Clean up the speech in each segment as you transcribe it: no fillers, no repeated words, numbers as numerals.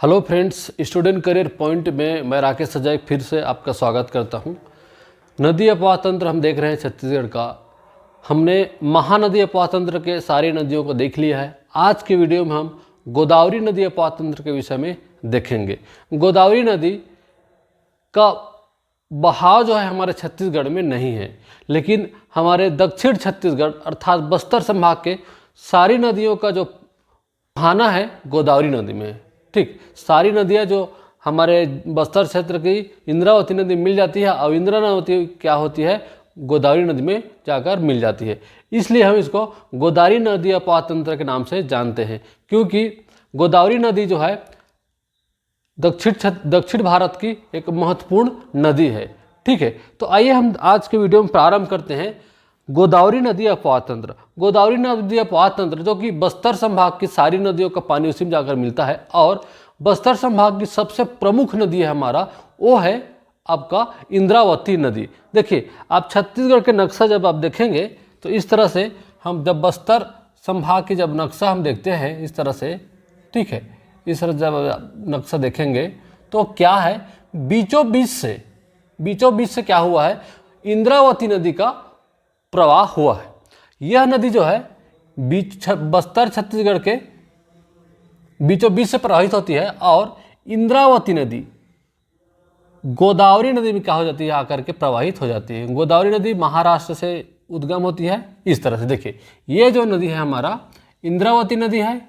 Hello friends, student career point में मैं राकेश सजाई फिर से आपका स्वागत करता हूं। नदी अपवाह तंत्र हम देख रहे हैं छत्तीसगढ़ का। हमने महानदी अपवाह तंत्र के सारी नदियों को देख लिया है। आज के वीडियो में हम गोदावरी नदी अपवाह तंत्र के विषय में देखेंगे। गोदावरी नदी का बहाव जो है हमारे छत्तीसगढ़ में नहीं है, लेकिन हमारे दक्षिण छत्तीसगढ़ अर्थात बस्तर संभाग के सारी नदियों का जो बहाना है गोदावरी नदी में है। ठीक, सारी नदियाँ जो हमारे बस्तर क्षेत्र की इंद्रावती नदी मिल जाती है और इंद्रावती क्या होती है, गोदावरी नदी में जाकर मिल जाती है। इसलिए हम इसको गोदावरी नदी अपवाह तंत्र के नाम से जानते हैं, क्योंकि गोदावरी नदी जो है दक्षिण भारत की एक महत्वपूर्ण नदी है। ठीक है, तो आइए हम आज के वीडियो में प्रारंभ करते हैं गोदावरी नदी अपवाह तंत्र। गोदावरी नदी अपवाह तंत्र जो कि बस्तर संभाग की सारी नदियों का पानी उसी में जाकर मिलता है, और बस्तर संभाग की सबसे प्रमुख नदी है हमारा, वो है आपका इंद्रावती नदी। देखिए, आप छत्तीसगढ़ के नक्शा जब आप देखेंगे तो इस तरह से हम जब बस्तर संभाग की जब नक्शा हम देखते हैं इस तरह से, ठीक है, इस तरह जब नक्शा देखेंगे तो क्या है, बीचों बीच से क्या हुआ है, इंद्रावती नदी का प्रवाह हुआ है। यह नदी जो है बस्तर छत्तीसगढ़ के बीचों बीच से प्रवाहित होती है, और इंद्रावती नदी गोदावरी नदी में क्या हो जाती है, आकर के प्रवाहित हो जाती है। गोदावरी नदी महाराष्ट्र से उद्गम होती है इस तरह से। देखिए, ये जो नदी है हमारा इंद्रावती नदी है,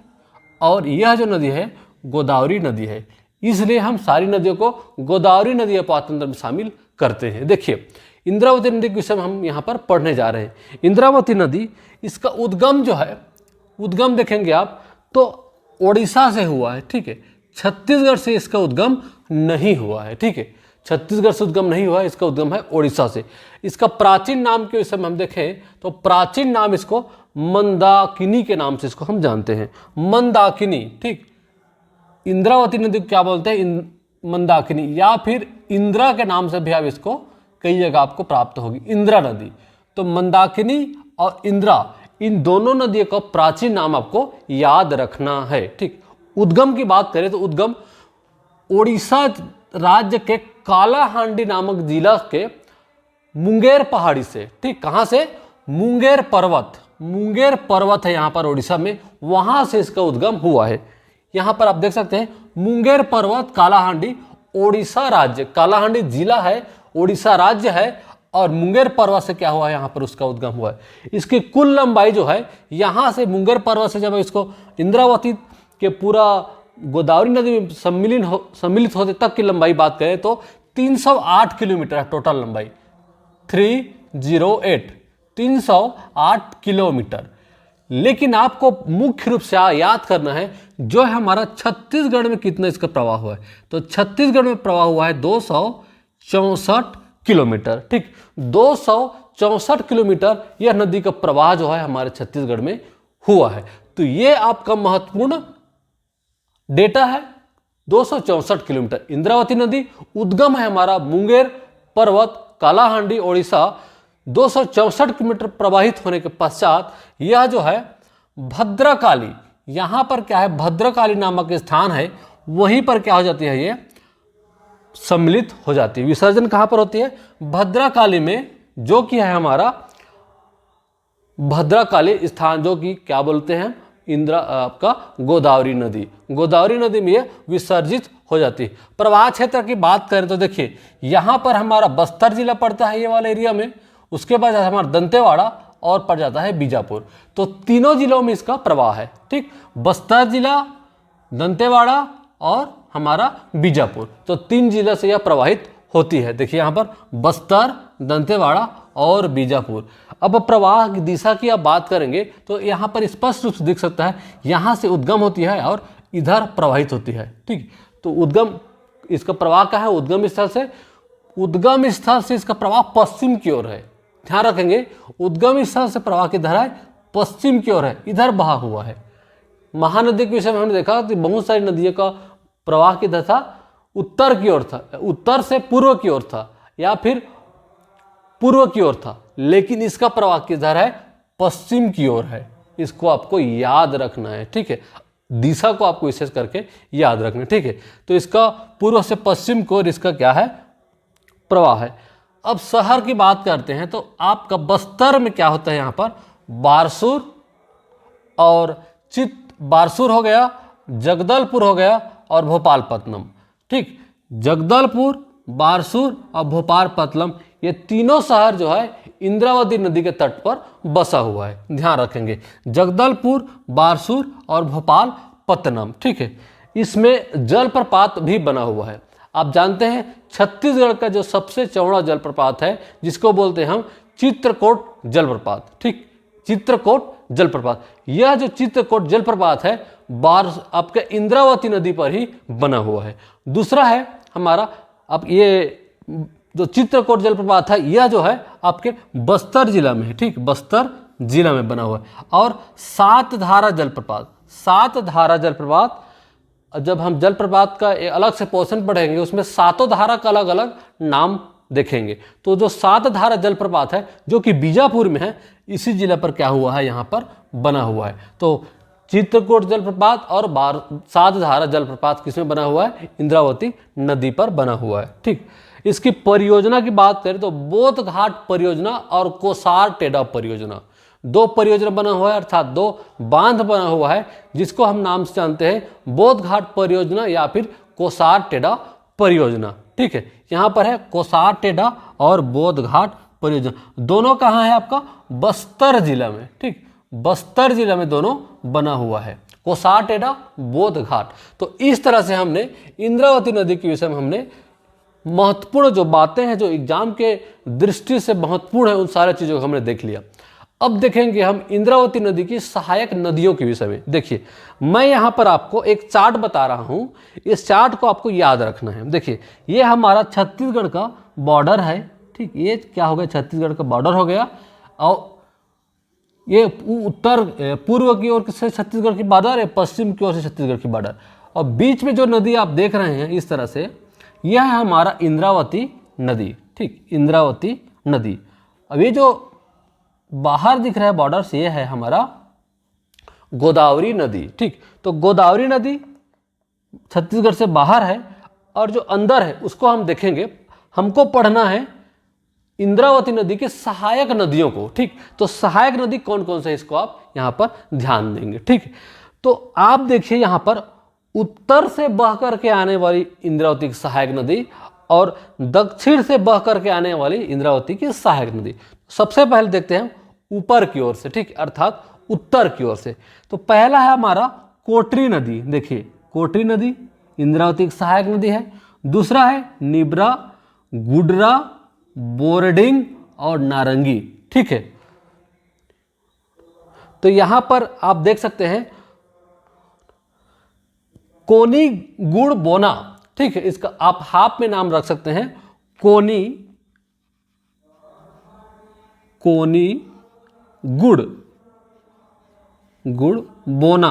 और यह जो नदी है गोदावरी नदी है। इसलिए हम सारी नदियों को गोदावरी नदी अपवाह तंत्र में शामिल करते हैं। देखिए, इंद्रावती नदी के विषय में हम यहाँ पर पढ़ने जा रहे हैं। इंद्रावती नदी, इसका उद्गम जो है, उद्गम देखेंगे आप तो ओडिशा से हुआ है। ठीक है, छत्तीसगढ़ से इसका उद्गम नहीं हुआ है। ठीक है, छत्तीसगढ़ से उद्गम नहीं हुआ है, इसका उद्गम है ओडिशा से। इसका प्राचीन नाम के विषय में हम देखें तो प्राचीन नाम इसको मंदाकिनी के नाम से इसको हम जानते हैं, मंदाकिनी। ठीक, इंद्रावती नदी को क्या बोलते हैं, मंदाकिनी, या फिर इंदिरा के नाम से भी आप इसको कई जगह आपको प्राप्त होगी, इंदिरा नदी। तो मंदाकिनी और इंदिरा, इन दोनों नदियों का प्राचीन नाम आपको याद रखना है। ठीक, उद्गम की बात करें तो उद्गम ओडिशा राज्य के कालाहांडी नामक जिला के मुंगेर पहाड़ी से। ठीक, कहाँ से, मुंगेर पर्वत है यहाँ पर ओडिशा में, वहाँ से इसका उद्गम हुआ है। यहाँ पर आप देख सकते हैं मुंगेर पर्वत, कालाहांडी, ओडिशा राज्य, कालाहांडी जिला है, ओडिशा राज्य है, और मुंगेर पर्वत से क्या हुआ है, यहाँ पर उसका उद्गम हुआ है। इसकी कुल लंबाई जो है, यहाँ से मुंगेर पर्वत से जब इसको इंद्रावती के पूरा गोदावरी नदी में सम्मिलित होते तक की लंबाई बात करें तो 308 किलोमीटर है टोटल लंबाई, 308 किलोमीटर। लेकिन आपको मुख्य रूप से याद करना है जो है हमारा छत्तीसगढ़ में कितना इसका प्रवाह हुआ है। तो छत्तीसगढ़ में प्रवाह हुआ है 264 किलोमीटर। ठीक, 264 किलोमीटर यह नदी का प्रवाह जो है हमारे छत्तीसगढ़ में हुआ है। तो ये आपका महत्वपूर्ण डेटा है, 264 किलोमीटर। इंद्रावती नदी उद्गम है हमारा मुंगेर पर्वत, कालाहांडी, ओडिशा। 264 किलोमीटर प्रवाहित होने के पश्चात यह जो है भद्रकाली, यहाँ पर क्या है, भद्रकाली नामक स्थान है, वहीं पर क्या हो जाती है, ये सम्मिलित हो जाती है। विसर्जन कहाँ पर होती है, भद्रकाली में, जो कि है हमारा भद्रकाली स्थान, जो कि क्या बोलते हैं, आपका गोदावरी नदी में ये विसर्जित हो जाती है। प्रवाह क्षेत्र की बात करें तो देखिए, यहाँ पर हमारा बस्तर जिला पड़ता है ये वाला एरिया में, उसके बाद हमारा दंतेवाड़ा और पड़ जाता है बीजापुर। तो तीनों जिलों में इसका प्रवाह है। ठीक, बस्तर जिला, दंतेवाड़ा और हमारा बीजापुर, तो 3 जिला से यह प्रवाहित होती है। देखिए यहाँ पर बस्तर, दंतेवाड़ा और बीजापुर। अब प्रवाह की दिशा की आप बात करेंगे तो यहाँ पर स्पष्ट रूप से दिख सकता है, यहाँ से उद्गम होती है और इधर प्रवाहित होती है। ठीक, तो उद्गम, इसका प्रवाह क्या है, उद्गम स्थल से इसका प्रवाह पश्चिम की ओर है। ध्यान रखेंगे, उद्गम स्थल से प्रवाह की धारा पश्चिम की ओर है, इधर बहा हुआ है। महानदी के विषय में हमने देखा कि बहुत सारी नदियों का प्रवाह की दशा उत्तर की ओर था, उत्तर से पूर्व की ओर था, या फिर पूर्व की ओर था, लेकिन इसका प्रवाह की धारा है पश्चिम की ओर है। इसको आपको याद रखना है। ठीक है, दिशा को आपको विशेष करके याद रखना, ठीक है। तो इसका पूर्व से पश्चिम को इसका क्या है, प्रवाह है। अब शहर की बात करते हैं तो आपका बस्तर में क्या होता है, यहाँ पर बारसूर और बारसूर हो गया, जगदलपुर हो गया और भोपालपट्टनम, ठीक। जगदलपुर, बारसूर और भोपालपट्टनम ये तीनों शहर जो है इंद्रावती नदी के तट पर बसा हुआ है, ध्यान रखेंगे। जगदलपुर, बारसूर और भोपालपट्टनम, ठीक है। इसमें जलप्रपात भी बना हुआ है। आप जानते हैं छत्तीसगढ़ का जो सबसे चौड़ा जलप्रपात है जिसको बोलते हैं हम चित्रकोट जलप्रपात, ठीक। चित्रकोट जलप्रपात, यह जो चित्रकोट जलप्रपात है आपके इंद्रावती नदी पर ही बना हुआ है। दूसरा है हमारा, अब ये जो चित्रकोट जलप्रपात है यह जो है आपके बस्तर जिला में है, ठीक, बस्तर जिला में बना हुआ है। और सात धारा जलप्रपात, सात धारा जलप्रपात, जब हम जलप्रपात का एक अलग से पोर्शन पढ़ेंगे उसमें सातों धारा का अलग अलग नाम देखेंगे। तो जो सात धारा जलप्रपात है जो कि बीजापुर में है, इसी जिला पर क्या हुआ है, यहाँ पर बना हुआ है। तो चित्रकोट जलप्रपात और सात धारा जलप्रपात किसमें बना हुआ है, इंद्रावती नदी पर बना हुआ है, ठीक। इसकी परियोजना की बात करें तो बोध घाट परियोजना और कोसार टेढ़ा परियोजना, दो परियोजना बना हुआ है, अर्थात दो बांध बना हुआ है जिसको हम नाम से जानते हैं बोध घाट परियोजना या फिर कोसार टेढ़ा परियोजना, ठीक है। यहाँ पर है कोसार टेढ़ा और बोध घाट परियोजना, दोनों कहाँ है आपका, बस्तर जिला में, ठीक, बस्तर जिला में दोनों बना हुआ है, कोसार टेढ़ा, बोध घाट। तो इस तरह से हमने इंद्रावती नदी के विषय में हमने महत्वपूर्ण जो बातें हैं जो एग्जाम के दृष्टि से महत्वपूर्ण है उन सारी चीज़ों को हमने देख लिया। अब देखेंगे हम इंद्रावती नदी की सहायक नदियों के विषय में। देखिए मैं यहाँ पर आपको एक चार्ट बता रहा हूँ, इस चार्ट को आपको याद रखना है। देखिए ये हमारा छत्तीसगढ़ का बॉर्डर है, ठीक, ये क्या हो गया, छत्तीसगढ़ का बॉर्डर हो गया, और ये उत्तर पूर्व की ओर से छत्तीसगढ़ की बॉर्डर है, पश्चिम की ओर से छत्तीसगढ़ की बॉर्डर, और बीच में जो नदी आप देख रहे हैं इस तरह से, यह है हमारा इंद्रावती नदी, ठीक, इंद्रावती नदी। अब ये जो बाहर दिख रहा है बॉर्डर से, ये है हमारा गोदावरी नदी, ठीक। तो गोदावरी नदी छत्तीसगढ़ से बाहर है और जो अंदर है उसको हम देखेंगे। हमको पढ़ना है इंद्रावती नदी के सहायक नदियों को, ठीक। तो सहायक नदी कौन कौन से, इसको आप यहाँ पर ध्यान देंगे, ठीक। तो आप देखिए यहाँ पर उत्तर से बह करके आने वाली इंद्रावती की सहायक नदी और दक्षिण से बह करके आने वाली इंद्रावती की सहायक नदी। सबसे पहले देखते हैं ऊपर की ओर से, ठीक, अर्थात उत्तर की ओर से। तो पहला है हमारा कोटरी नदी, देखिए कोटरी नदी इंद्रावती की सहायक नदी है। दूसरा है निब्रा, गुडरा, बोर्डिंग और नारंगी, ठीक है। तो यहां पर आप देख सकते हैं कोनी गुड़ बोना, ठीक है, इसका आप हाफ में नाम रख सकते हैं कोनी गुड़ बोना।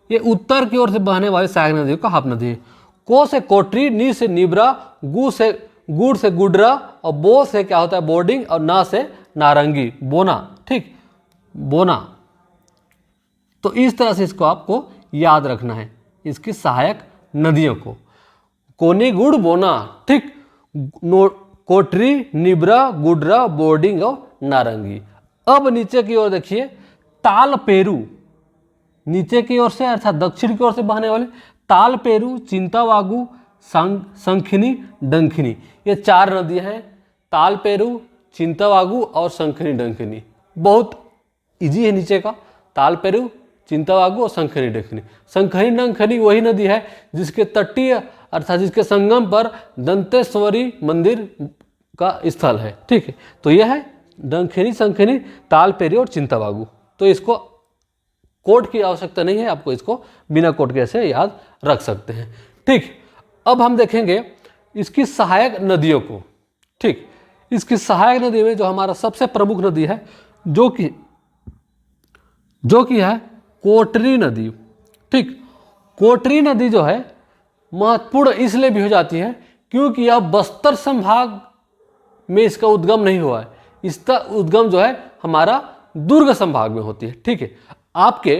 ये उत्तर की ओर से बहने वाली सहायक नदी का हाफ नदी है। को से कोटरी, नी से निब्रा, गुड़ से गुडरा और बो से क्या होता है बोर्डिंग और ना से नारंगी, बोना, ठीक, बोना। तो इस तरह से इसको आपको याद रखना है, इसकी सहायक नदियों को, कोनी गुड़ बोना, ठीक, कोटरी, निब्रा, गुडरा, बोर्डिंग और नारंगी। अब नीचे की ओर देखिए तालपेरू, नीचे की ओर से अर्थात दक्षिण की ओर से बहने वाले तालपेरू, चिंतावागु, शंखिनी, डंखिनी, ये चार नदियां हैं, तालपेरू, चिंतावागु और शंखिनी डंखिनी। बहुत इजी है नीचे का, तालपेरू, चिंतावागु और शंखिनी डंखिनी। शंखिनी डंखिनी वही नदी है जिसके तटीय अर्थात जिसके संगम पर दंतेश्वरी मंदिर का स्थल है, ठीक है। तो यह है डंखिनी, शंखिनी, तालपेरू और चिंतावागु। तो इसको कोड की आवश्यकता नहीं है, आपको इसको बिना कोड के ऐसे याद रख सकते हैं, ठीक। अब हम देखेंगे इसकी सहायक नदियों को, ठीक। इसकी सहायक नदी में जो हमारा सबसे प्रमुख नदी है जो कि है कोटरी नदी, ठीक। कोटरी नदी जो है महत्वपूर्ण इसलिए भी हो जाती है क्योंकि यह बस्तर संभाग में इसका उद्गम नहीं हुआ है, इसका उद्गम जो है हमारा दुर्ग संभाग में होती है, ठीक है। आपके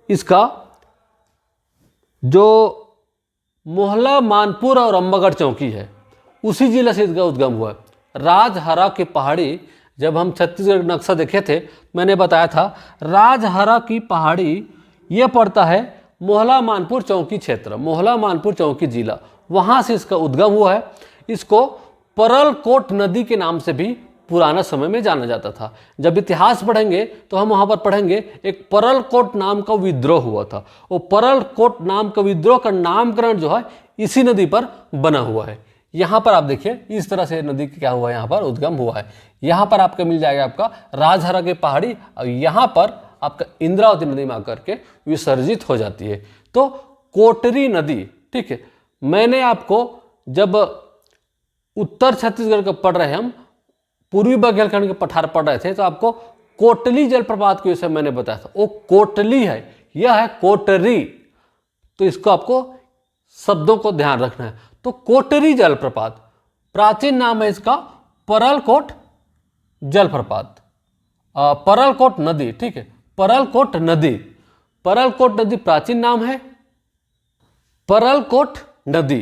इसका जो मोहला, मानपुर और अम्बागढ़ चौकी है उसी जिले से इसका उद्गम हुआ है। राजहरा की पहाड़ी, जब हम छत्तीसगढ़ का नक्शा देखे थे मैंने बताया था राजहरा की पहाड़ी ये पड़ता है मोहला मानपुर चौकी क्षेत्र, मोहला मानपुर चौकी जिला, वहाँ से इसका उद्गम हुआ है। इसको परलकोट नदी के नाम से भी पुराना समय में जाना जाता था। जब इतिहास पढ़ेंगे तो हम वहाँ पर पढ़ेंगे एक परलकोट नाम का विद्रोह हुआ था। वो परलकोट नाम का विद्रोह का नामकरण जो है इसी नदी पर बना हुआ है। यहाँ पर आप देखिए इस तरह से नदी क्या हुआ है, यहाँ पर उद्गम हुआ है। यहाँ पर आपका मिल जाएगा आपका राजहरा की पहाड़ी, और यहाँ पर आपका इंद्रावती नदी में आकर के विसर्जित हो जाती है। तो कोटरी नदी, ठीक है, मैंने आपको जब उत्तर छत्तीसगढ़ का पढ़ रहे हम पूर्वी बुंदेलखंड के पठार पढ़ रहे थे तो आपको कोटली जलप्रपात के विषय मैंने बताया था। वो कोटली है, यह है कोटरी, तो इसको आपको शब्दों को ध्यान रखना है। तो कोटरी जलप्रपात प्राचीन नाम है इसका परलकोट जलप्रपात, परलकोट नदी, ठीक है, परलकोट नदी, परलकोट नदी प्राचीन नाम है परलकोट नदी,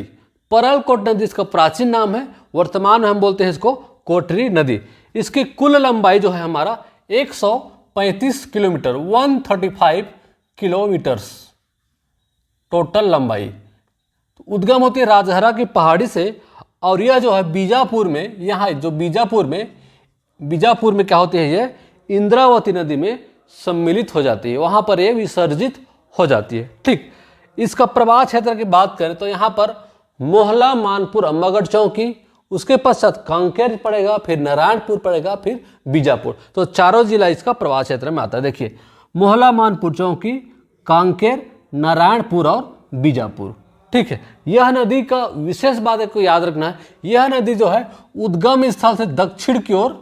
परलकोट नदी इसका प्राचीन नाम है। वर्तमान में हम बोलते हैं इसको कोटरी नदी। इसकी कुल लंबाई जो है हमारा 135 किलोमीटर, 135 किलोमीटर्स टोटल लंबाई। तो उद्गम होती है राजहरा की पहाड़ी से, और यह जो है बीजापुर में, यहाँ जो बीजापुर में क्या होती है, ये इंद्रावती नदी में सम्मिलित हो जाती है, वहाँ पर ये विसर्जित हो जाती है। ठीक, इसका प्रवाह क्षेत्र की बात करें तो यहाँ पर मोहला, मानपुर, अम्बागढ़ चौकी, उसके पश्चात कांकेर पड़ेगा, फिर नारायणपुर पड़ेगा, फिर बीजापुर। तो चारों जिला इसका प्रवाह क्षेत्र में आता है। देखिए मोहला, मानपुर चौकी, कांकेर, नारायणपुर और बीजापुर। ठीक है, यह नदी का विशेष बात को याद रखना है, यह नदी जो है उद्गम स्थल से दक्षिण की ओर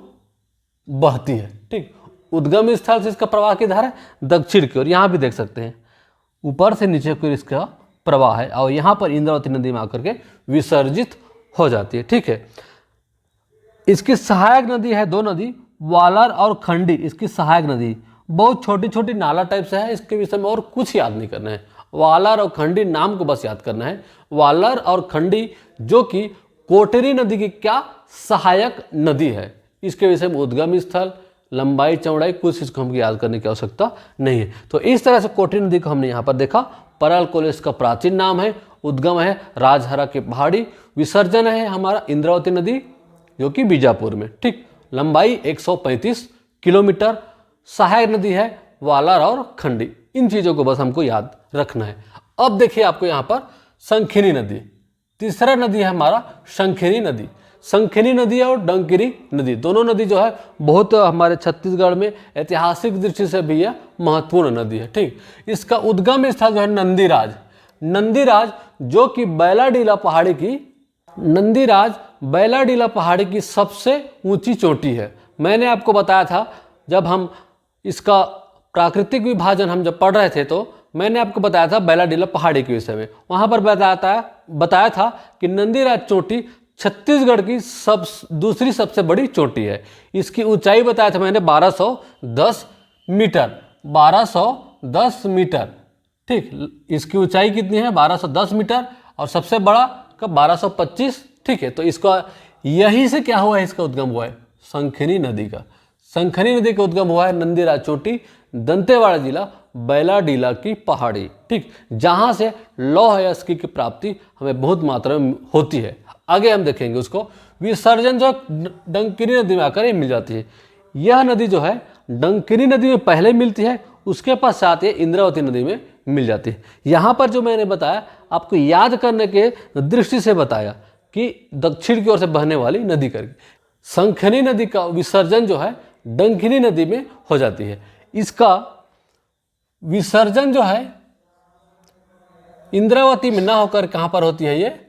बहती है। ठीक, उद्गम स्थल से इसका प्रवाह किधर है, दक्षिण की ओर। यहाँ भी देख सकते हैं ऊपर से नीचे की ओर इसका प्रवाह है, और यहाँ पर इंद्रावती नदी में आकर के विसर्जित हो जाती है। ठीक है, इसकी सहायक नदी है दो नदी, वालर और खंडी, इसकी सहायक नदी बहुत छोटी छोटी नाला टाइप से है। इसके विषय में और कुछ याद नहीं करना है, वालर और खंडी नाम को बस याद करना है। वालर और खंडी जो कि कोटरी नदी की क्या सहायक नदी है, इसके विषय में उद्गम स्थल, लंबाई, चौड़ाई कुछ इसको हमको याद करने की आवश्यकता नहीं है। तो इस तरह से कोटरी नदी को हमने यहाँ पर देखा। परलकोट इसका प्राचीन नाम है, उद्गम है राजहरा की पहाड़ी, विसर्जन है हमारा इंद्रावती नदी जो कि बीजापुर में। ठीक, लंबाई 135 किलोमीटर, सहायक नदी है वालर और खंडी। इन चीज़ों को बस हमको याद रखना है। अब देखिए आपको यहाँ पर शंखिनी नदी, तीसरा नदी है हमारा शंखिनी नदी। शंखिनी नदी और डंकिनी नदी दोनों नदी जो है बहुत हमारे छत्तीसगढ़ में ऐतिहासिक दृष्टि से भी यह महत्वपूर्ण नदी है। ठीक, इसका उद्गम स्थल जो है नंदीराज, नंदीराज जो कि बैलाडीला पहाड़ी की सबसे ऊंची चोटी है। मैंने आपको बताया था जब हम इसका प्राकृतिक विभाजन हम जब पढ़ रहे थे तो मैंने आपको बताया था बैलाडीला पहाड़ी के विषय में। वहाँ पर बताया था कि नंदीराज चोटी छत्तीसगढ़ की दूसरी सबसे बड़ी चोटी है। इसकी ऊंचाई बताया था मैंने 1210 मीटर, 1210 मीटर। ठीक, इसकी ऊंचाई कितनी है 1210 मीटर, और सबसे बड़ा का 1225। ठीक है, तो इसका यहीं से क्या हुआ है, इसका उद्गम हुआ है शंखिनी नदी का। शंखिनी नदी का उद्गम हुआ है नंदीराज चोटी, दंतेवाड़ा जिला, बैलाडीला की पहाड़ी। ठीक, जहां से लौह अयस्की की प्राप्ति हमें बहुत मात्रा में होती है। आगे हम देखेंगे उसको। विसर्जन जो डंकिनी नदी में आकर ये मिल जाती है। यह नदी जो है डंकिनी नदी में पहले मिलती है, उसके पश्चात ये इंद्रावती नदी में मिल जाती है। यहाँ पर जो मैंने बताया आपको याद करने के दृष्टि से बताया कि दक्षिण की ओर से बहने वाली नदी करके शंखिनी नदी का विसर्जन जो है डंकिनी नदी में हो जाती है। इसका विसर्जन जो है इंद्रावती में ना होकर कहाँ पर होती है, ये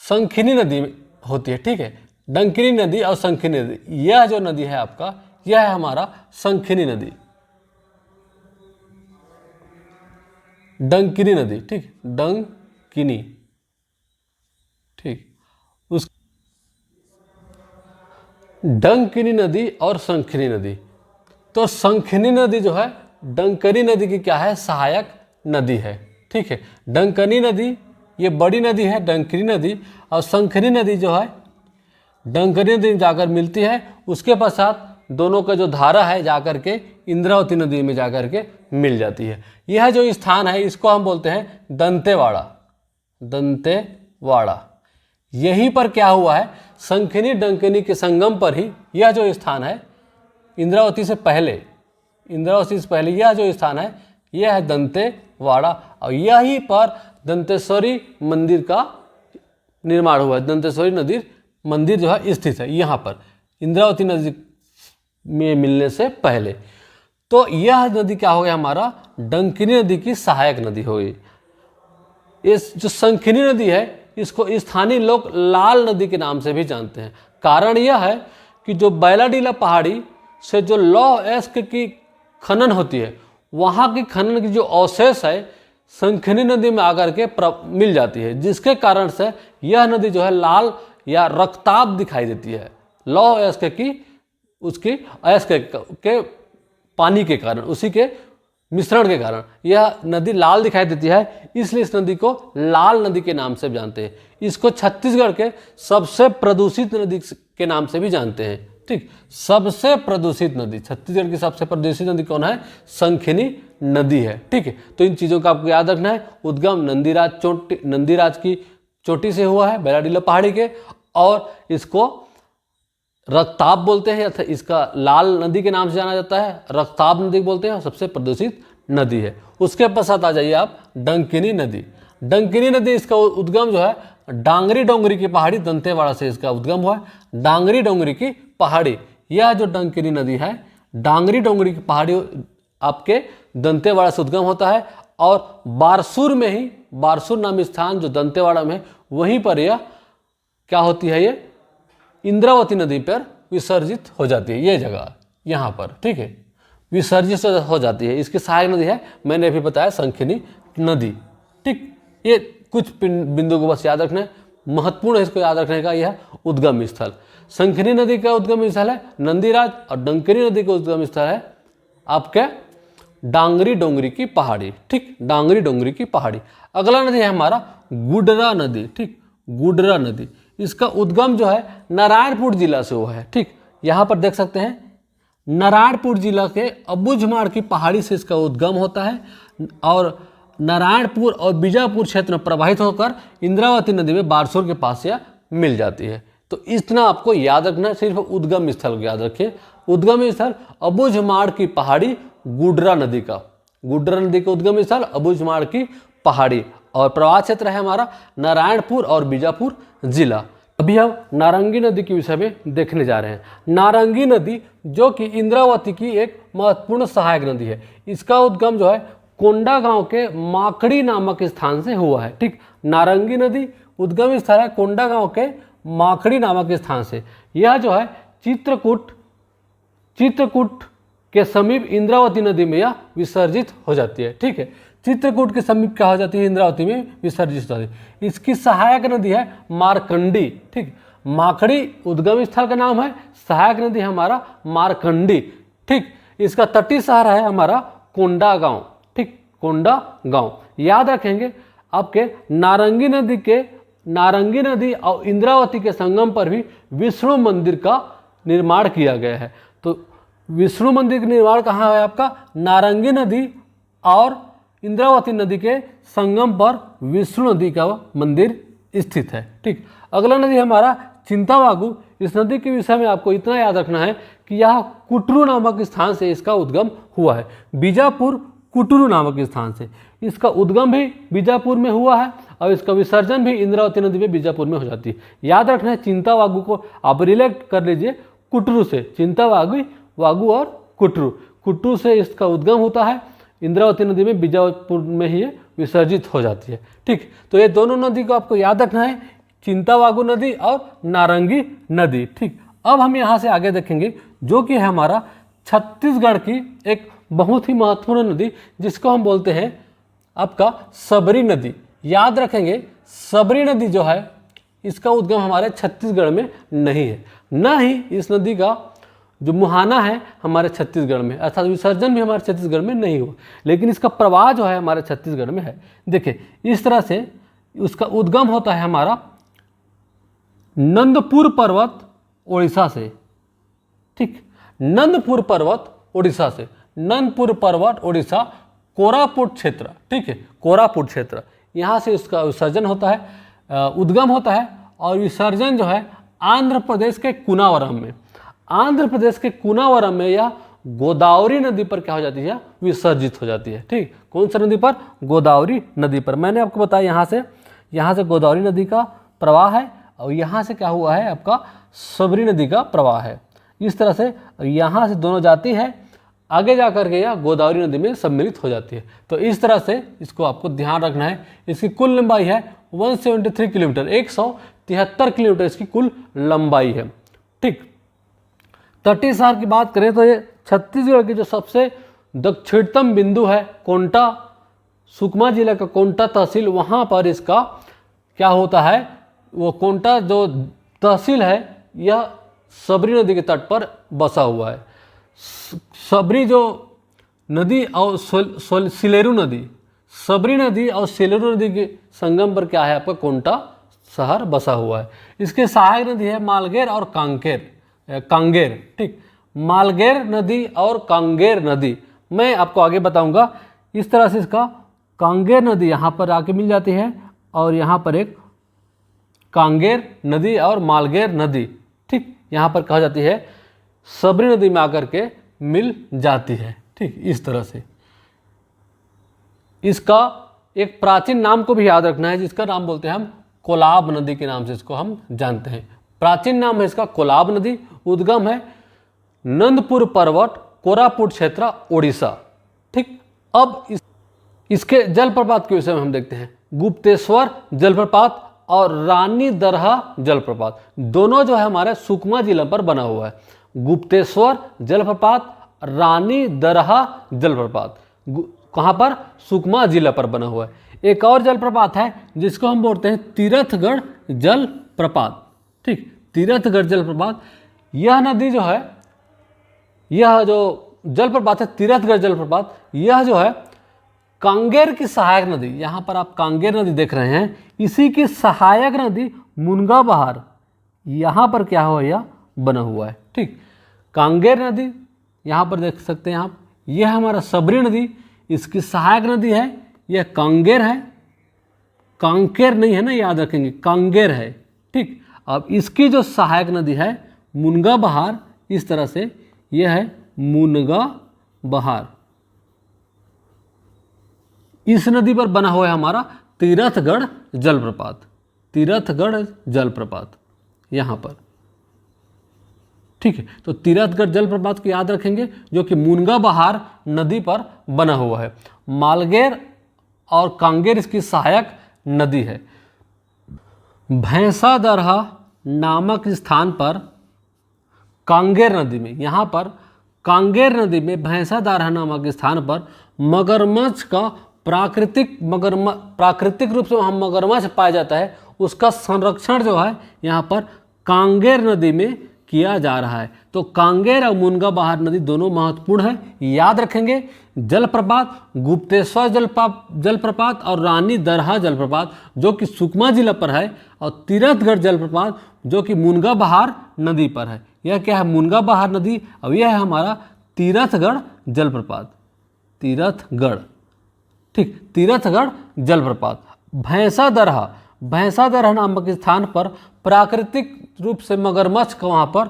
शंखिनी नदी में होती है। ठीक है, डंकिनी नदी और शंखिनी नदी, यह जो नदी है आपका, यह है हमारा शंखिनी नदी, डंकिनी नदी। ठीक, डंकिनी। ठीक, उस डंकिनी नदी और शंखिनी नदी। तो शंखिनी नदी जो है डंकिनी नदी की क्या है, सहायक नदी है। ठीक है, डंकनी नदी ये बड़ी नदी है डंकनी नदी, और शंखनी नदी जो है डंकनी नदी में जाकर मिलती है। उसके पश्चात दोनों का जो धारा है जाकर के इंद्रावती नदी में जाकर के मिल जाती है। यह जो स्थान है इसको हम बोलते हैं दंतेवाड़ा। दंतेवाड़ा यहीं पर क्या हुआ है, शंखनी डंकनी के संगम पर ही यह जो स्थान है इंद्रावती से पहले यह जो स्थान है यह है दंतेवाड़ा, और यहीं पर दंतेश्वरी मंदिर का निर्माण हुआ है। दंतेश्वरी मंदिर जो है स्थित है यहाँ पर इंद्रावती नदी में मिलने से पहले। तो यह नदी क्या हो गया हमारा, डंकिनी नदी की सहायक नदी हो गई। इस जो शंखिनी नदी है इसको स्थानीय लोग लाल नदी के नाम से भी जानते हैं। कारण यह है कि जो बैलाडीला पहाड़ी से जो लौह अयस्क की खनन होती है, वहाँ की खनन की जो अवशेष है शंखिनी नदी में आकर के मिल जाती है, जिसके कारण से यह नदी जो है लाल या रक्ताब दिखाई देती है। लौह अयस्क की उसकी अयस्क के पानी के कारण, उसी के मिश्रण के कारण यह नदी लाल दिखाई देती है, इसलिए इस नदी को लाल नदी के नाम से जानते हैं। इसको छत्तीसगढ़ के सबसे प्रदूषित नदी के नाम से भी जानते हैं। ठीक, सबसे प्रदूषित नदी, छत्तीसगढ़ की सबसे प्रदूषित नदी कौन है, शंखिनी नदी है। ठीक है, तो इन चीज़ों का आपको याद रखना है। उद्गम नंदीराज की चोटी से हुआ है, बैलाडीला पहाड़ी के, और इसको रक्ताब बोलते हैं, इसका लाल नदी के नाम से जाना जाता है, रक्ताब नदी बोलते हैं, और सबसे प्रदूषित नदी है। उसके पश्चात आ जाइए आप डंकिनी नदी। डंकिनी नदी इसका उद्गम जो है डांगरी डोंगरी की पहाड़ी दंतेवाड़ा से इसका उद्गम हुआ है। डांगरी डोंगरी की पहाड़ी, यह जो डंकिनी नदी है डांगरी डोंगरी की पहाड़ी आपके दंतेवाड़ा से उद्गम होता है, और बारसूर में ही, बारसूर नामी स्थान जो दंतेवाड़ा में, वहीं पर यह क्या होती है, ये इंद्रावती नदी पर विसर्जित हो जाती है। ये जगह यहाँ पर, ठीक है, विसर्जित हो जाती है। इसकी सहायक नदी है, मैंने अभी बताया, शंखिनी नदी। ठीक, ये कुछ बिंदु को बस याद रखना है, महत्वपूर्ण है इसको याद रखने का। यह उद्गम स्थल, शंखिनी नदी का उद्गम स्थल है नंदीराज, और डंकिनी नदी का उद्गम स्थल है आपके डांगरी डोंगरी की पहाड़ी। ठीक, डांगरी डोंगरी की पहाड़ी। अगला नदी है हमारा गुडरा नदी। ठीक, गुडरा नदी, इसका उद्गम जो है नारायणपुर जिला से हुआ है। ठीक, यहाँ पर देख सकते हैं नारायणपुर जिला के अबूझमाड़ की पहाड़ी से इसका उद्गम होता है, और नारायणपुर और बीजापुर क्षेत्र में प्रवाहित होकर इंद्रावती नदी में बारसूर के पास यह मिल जाती है। तो इतना आपको याद रखना, सिर्फ उद्गम स्थल को याद रखिए। उद्गम स्थल अबूझमाड़ की पहाड़ी, गुडरा नदी का उद्गम स्थल अबूझमाड़ की पहाड़ी, और प्रवाह क्षेत्र है हमारा नारायणपुर और बीजापुर जिला। अभी हम नारंगी नदी के विषय में देखने जा रहे हैं। नारंगी नदी जो कि इंद्रावती की एक महत्वपूर्ण सहायक नदी है, इसका उद्गम जो है कोंडा गांव के माकड़ी नामक स्थान से हुआ है। ठीक, नारंगी नदी उद्गम स्थल है कोंडा गांव के माकड़ी नामक स्थान से। यह जो है चित्रकूट के समीप इंद्रावती नदी में यह विसर्जित हो जाती है। ठीक है, चित्रकूट के समीप क्या हो जाती है, इंद्रावती में विसर्जित हो जाती है। इसकी सहायक नदी है मारकंडी। ठीक, माकड़ी उद्गम स्थल का नाम है, सहायक नदी है हमारा मारकंडी। ठीक, इसका तटीय शहर है हमारा कोंडा गांव। ठीक, कोंडा गांव याद रखेंगे। आपके नारंगी नदी और इंद्रावती के संगम पर भी विष्णु मंदिर का निर्माण किया गया है। तो विष्णु मंदिर का निर्माण कहाँ है आपका, नारंगी नदी और इंद्रावती नदी के संगम पर विष्णु नदी का मंदिर स्थित है। ठीक, अगला नदी हमारा चिंतावागु। इस नदी के विषय में आपको इतना याद रखना है कि यह कुटरू नामक स्थान से इसका उद्गम हुआ है। बीजापुर कुटरू नामक स्थान से इसका उद्गम भी बीजापुर में हुआ है, और इसका विसर्जन भी इंद्रावती नदी में बीजापुर में हो जाती है। याद रखना है, चिंतावागु को आप रिलेट कर लीजिए कुटरू से, चिंतावागु और कुटरू से इसका उद्गम होता है, इंद्रावती नदी में बीजापुर में ही विसर्जित हो जाती है। ठीक, तो ये दोनों नदी को आपको याद रखना है, चिंतावागु नदी और नारंगी नदी। ठीक, अब हम यहाँ से आगे देखेंगे जो कि है हमारा छत्तीसगढ़ की एक बहुत ही महत्वपूर्ण नदी, जिसको हम बोलते हैं आपका सबरी नदी। याद रखेंगे, सबरी नदी जो है इसका उद्गम हमारे छत्तीसगढ़ में नहीं है, न ही इस नदी का जो मुहाना है हमारे छत्तीसगढ़ में, अर्थात विसर्जन भी हमारे छत्तीसगढ़ में नहीं हुआ, लेकिन इसका प्रवाह जो है हमारे छत्तीसगढ़ में है। देखिए इस तरह से उसका उद्गम होता है हमारा नंदपुर पर्वत उड़ीसा से। ठीक, नंदपुर पर्वत उड़ीसा से, नंदपुर पर्वत उड़ीसा, कोरापुट क्षेत्र। ठीक है, कोरापुट क्षेत्र, यहाँ से उसका विसर्जन होता है, उद्गम होता है, और विसर्जन जो है आंध्र प्रदेश के कुनावरम में, आंध्र प्रदेश के कुनावरम में यह गोदावरी नदी पर क्या हो जाती है, विसर्जित हो जाती है। ठीक, कौन सा नदी पर, गोदावरी नदी पर। मैंने आपको बताया यहाँ से गोदावरी नदी का प्रवाह है, और यहाँ से क्या हुआ है आपका सबरी नदी का प्रवाह है। इस तरह से यहाँ से दोनों जाती है, आगे जा कर के यह गोदावरी नदी में सम्मिलित हो जाती है। तो इस तरह से इसको आपको ध्यान रखना है। इसकी कुल लंबाई है 173 किलोमीटर, 173 किलोमीटर इसकी कुल लंबाई है। ठीक, तटीसार की बात करें तो ये छत्तीसगढ़ की जो सबसे दक्षिणतम बिंदु है कोंटा, सुकमा जिला का कोंटा तहसील, वहाँ पर इसका क्या होता है, वो कोंटा जो तहसील है यह सबरी नदी के तट पर बसा हुआ है। सबरी जो नदी और सिलेरू नदी, सबरी नदी और सिलेरू नदी के संगम पर क्या है आपका कोंटा शहर बसा हुआ है। इसके सहायक नदी है मालगेर और कांगेर। ठीक, मालगेर नदी और कांगेर नदी मैं आपको आगे बताऊंगा। इस तरह से इसका कांगेर नदी यहाँ पर आके मिल जाती है, और यहाँ पर एक कांगेर नदी और मालगेर नदी, ठीक, यहाँ पर कहा जाती है सबरी नदी में आकर के मिल जाती है। ठीक, इस तरह से इसका एक प्राचीन नाम को भी याद रखना है, जिसका नाम बोलते हैं हम कोलाब नदी के नाम से इसको हम जानते हैं। प्राचीन नाम है इसका कोलाब नदी, उद्गम है नंदपुर पर्वत, कोरापुट क्षेत्र, उड़ीसा। ठीक, अब इसके जलप्रपात के विषय में हम देखते हैं। गुप्तेश्वर जलप्रपात और रानी दरहा जलप्रपात, दोनों जो है हमारे सुकमा जिला पर बना हुआ है। गुप्तेश्वर जलप्रपात, रानी दरहा जलप्रपात कहाँ पर, सुकमा जिला पर बना हुआ है। एक और जलप्रपात है जिसको हम बोलते हैं तीरथगढ़ जलप्रपात। ठीक, तीरथगढ़ जलप्रपात, यह नदी जो है, यह जो जलप्रपात है तीरथगढ़ जलप्रपात, यह जो है कांगेर की सहायक नदी, यहाँ पर आप कांगेर नदी देख रहे हैं, इसी की सहायक नदी मुनगा बहार यहाँ पर क्या हो, यह बना हुआ है। ठीक, कांगेर नदी यहाँ पर देख सकते हैं आप, यह हमारा सबरी नदी, इसकी सहायक नदी है, यह कांगेर है, कांकेर नहीं है ना, याद रखेंगे कांगेर है। ठीक, अब इसकी जो सहायक नदी है मुनगा बहार, इस तरह से यह है मुनगा बहार, इस नदी पर बना हुआ है हमारा तीरथगढ़ जलप्रपात, तीरथगढ़ जलप्रपात यहाँ पर। ठीक है, तो तीरथगढ़ जलप्रपात को याद रखेंगे, जो कि मुनगा बहार नदी पर बना हुआ है। मालगेर और कांगेर इसकी सहायक नदी है। भैंसा दरहा नामक स्थान पर कांगेर नदी में, यहाँ पर कांगेर नदी में भैंसा दरहा नामक स्थान पर मगरमच्छ का प्राकृतिक रूप से वहाँ मगरमच्छ पाया जाता है, उसका संरक्षण जो है यहाँ पर कांगेर नदी में किया जा रहा है। तो कांगेर और मुनगा बहार नदी दोनों महत्वपूर्ण है, याद रखेंगे। जलप्रपात गुप्तेश्वर जलप्रपात और रानी दरहा जलप्रपात जो कि सुकमा जिला पर है, और तीरथगढ़ जलप्रपात जो कि मुनगा बहार नदी पर है। यह क्या है, मुनगा बहार नदी, और यह है हमारा तीरथगढ़ जलप्रपात, तीरथगढ़। ठीक, तीरथगढ़ जलप्रपात। भैंसा दरहा नामक स्थान पर प्राकृतिक रूप से मगरमच्छ का वहाँ पर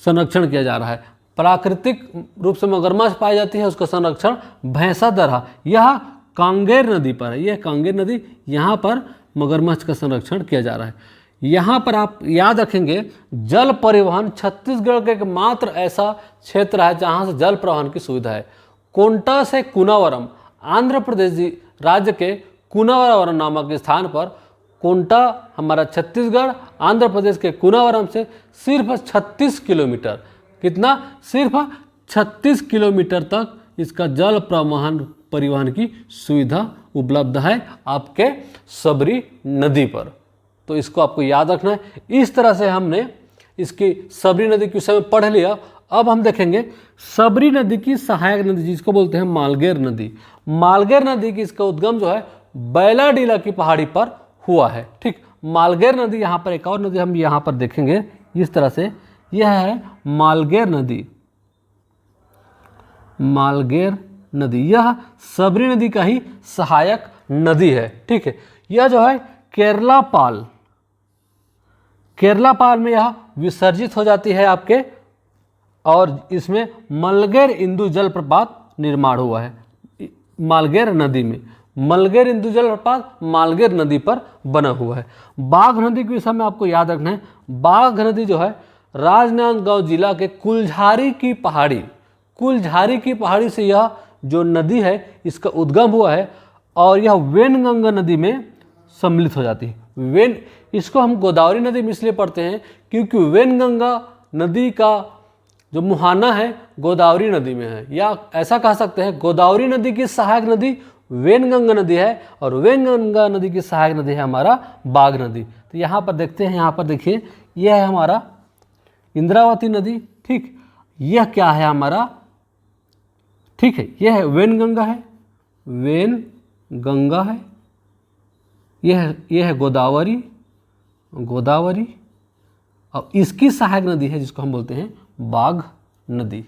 संरक्षण किया जा रहा है। प्राकृतिक रूप से मगरमच्छ पाई जाती है, उसका संरक्षण भैंसा दरहा, यह कांगेर नदी पर है, यह कांगेर नदी, यहाँ पर मगरमच्छ का संरक्षण किया जा रहा है। यहाँ पर आप याद रखेंगे जल परिवहन छत्तीसगढ़ का एकमात्र ऐसा क्षेत्र है जहाँ से जल परिवहन की सुविधा है। कोंटा से कुनावरम, आंध्र प्रदेश राज्य के कुनावरम नामक स्थान पर, कोंटा हमारा छत्तीसगढ़, आंध्र प्रदेश के कुनावरम से सिर्फ 36 किलोमीटर, कितना, सिर्फ 36 किलोमीटर तक इसका जल परिवहन की सुविधा उपलब्ध है आपके सबरी नदी पर। तो इसको आपको याद रखना है। इस तरह से हमने इसकी सबरी नदी के विषय में पढ़ लिया। अब हम देखेंगे सबरी नदी की सहायक नदी जिसको बोलते हैं मालगेर नदी। मालगेर नदी की इसका उद्गम जो है बैलाडीला की पहाड़ी पर हुआ है। ठीक, मालगेर नदी, यहाँ पर एक और नदी हम यहाँ पर देखेंगे इस तरह से, यह है मालगेर नदी। मालगेर नदी यह सबरी नदी का ही सहायक नदी है। ठीक है, यह जो है केरलापाल में यह विसर्जित हो जाती है आपके, और इसमें मलगेर इंदु जलप्रपात निर्माण हुआ है मालगेर नदी में। मलगेर इंदु जलप्रपात मालगेर नदी पर बना हुआ है। बाघ नदी के विषय में आपको याद रखना है, बाघ नदी जो है राजनांदगांव जिला के कुलझारी की पहाड़ी से यह जो नदी है इसका उद्गम हुआ है, और यह वेनगंगा नदी में सम्मिलित हो जाती है। इसको हम गोदावरी नदी में इसलिए पढ़ते हैं क्योंकि वेनगंगा नदी का जो मुहाना है गोदावरी नदी में है, या ऐसा कह सकते हैं गोदावरी नदी की सहायक नदी वेनगंगा नदी है, और वेनगंगा नदी की सहायक नदी है हमारा बाघ नदी। तो यहाँ पर देखते हैं, यहाँ पर देखिए यह है हमारा इंद्रावती नदी। ठीक, यह क्या है हमारा, ठीक है, यह है वेनगंगा है, वेनगंगा है, यह है गोदावरी, और इसकी सहायक नदी है जिसको हम बोलते हैं बाघ नदी।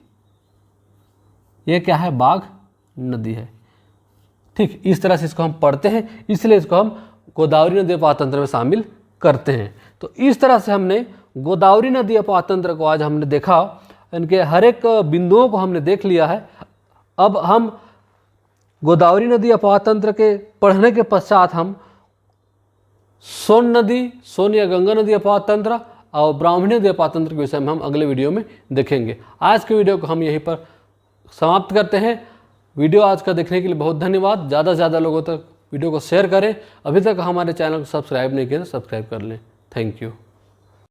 यह क्या है, बाघ नदी है। ठीक, इस तरह से इसको हम पढ़ते हैं, इसलिए इसको हम गोदावरी नदी अपवाह तंत्र में शामिल करते हैं। तो इस तरह से हमने गोदावरी नदी अपवाह तंत्र को आज हमने देखा, इनके हर एक बिंदुओं को हमने देख लिया है। अब हम गोदावरी नदी अपवाह तंत्र के पढ़ने के पश्चात हम सोन या गंगा नदी अपवाह तंत्र और ब्राह्मणी नदी अपवाह तंत्र के विषय में हम अगले वीडियो में देखेंगे। आज के वीडियो को हम यहीं पर समाप्त करते हैं। वीडियो आज का देखने के लिए बहुत धन्यवाद। ज़्यादा से ज़्यादा लोगों तक वीडियो को शेयर करें। अभी तक हमारे चैनल को सब्सक्राइब नहीं किया तो सब्सक्राइब कर लें। Thank you.